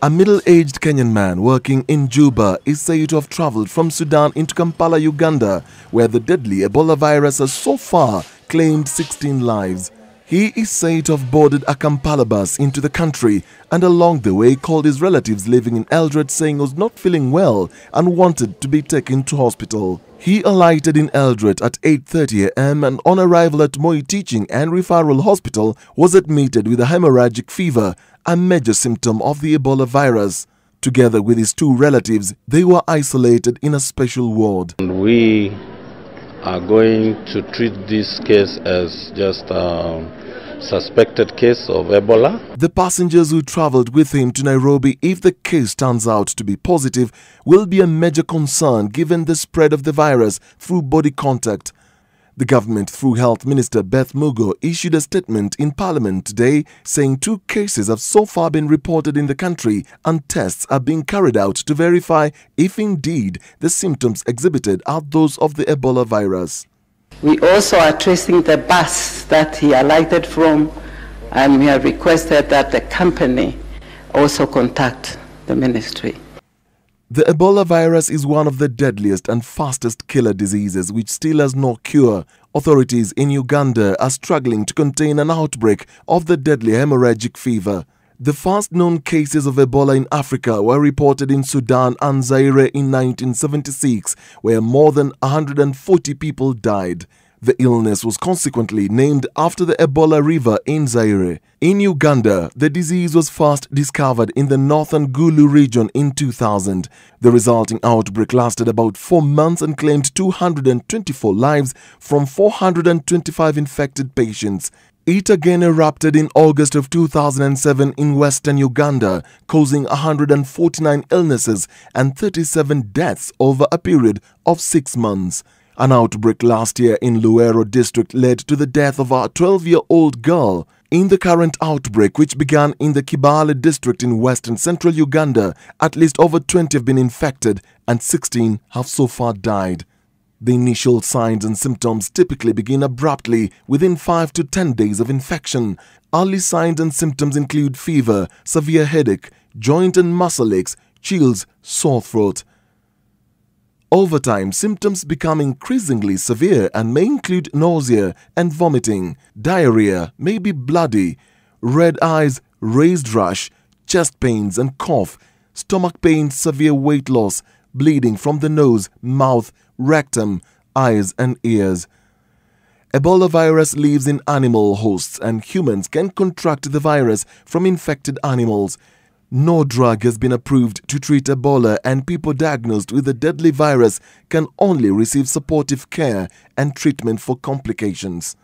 A middle-aged Kenyan man working in Juba is said to have traveled from Sudan into Kampala, Uganda, where the deadly Ebola virus has so far claimed 16 lives. He is said to have boarded a Kampala bus into the country and along the way called his relatives living in Eldoret saying he was not feeling well and wanted to be taken to hospital. He alighted in Eldoret at 8:30 a.m. and on arrival at Moi Teaching and Referral Hospital was admitted with a hemorrhagic fever, a major symptom of the Ebola virus. Together with his two relatives, they were isolated in a special ward. And we are going to treat this case as just a suspected case of Ebola. The passengers who traveled with him to Nairobi, if the case turns out to be positive, will be a major concern given the spread of the virus through body contact. The government, through Health Minister Beth Mugo, issued a statement in Parliament today saying 2 cases have so far been reported in the country and tests are being carried out to verify if indeed the symptoms exhibited are those of the Ebola virus. We also are tracing the bus that he alighted from, and we have requested that the company also contact the ministry. The Ebola virus is one of the deadliest and fastest killer diseases which still has no cure. Authorities in Uganda are struggling to contain an outbreak of the deadly hemorrhagic fever. The first known cases of Ebola in Africa were reported in Sudan and Zaire in 1976, where more than 140 people died. The illness was consequently named after the Ebola River in Zaire. In Uganda, the disease was first discovered in the northern Gulu region in 2000. The resulting outbreak lasted about 4 months and claimed 224 lives from 425 infected patients. It again erupted in August of 2007 in western Uganda, causing 149 illnesses and 37 deaths over a period of 6 months. An outbreak last year in Luero district led to the death of a 12-year-old girl. In the current outbreak, which began in the Kampala district in western central Uganda, at least over 20 have been infected and 16 have so far died. The initial signs and symptoms typically begin abruptly within 5 to 10 days of infection. Early signs and symptoms include fever, severe headache, joint and muscle aches, chills, sore throat. Over time, symptoms become increasingly severe and may include nausea and vomiting, diarrhea, may be bloody, red eyes, raised rash, chest pains and cough, stomach pain, severe weight loss, bleeding from the nose, mouth, rectum, eyes and ears. Ebola virus lives in animal hosts and humans can contract the virus from infected animals. No drug has been approved to treat Ebola and people diagnosed with the deadly virus can only receive supportive care and treatment for complications.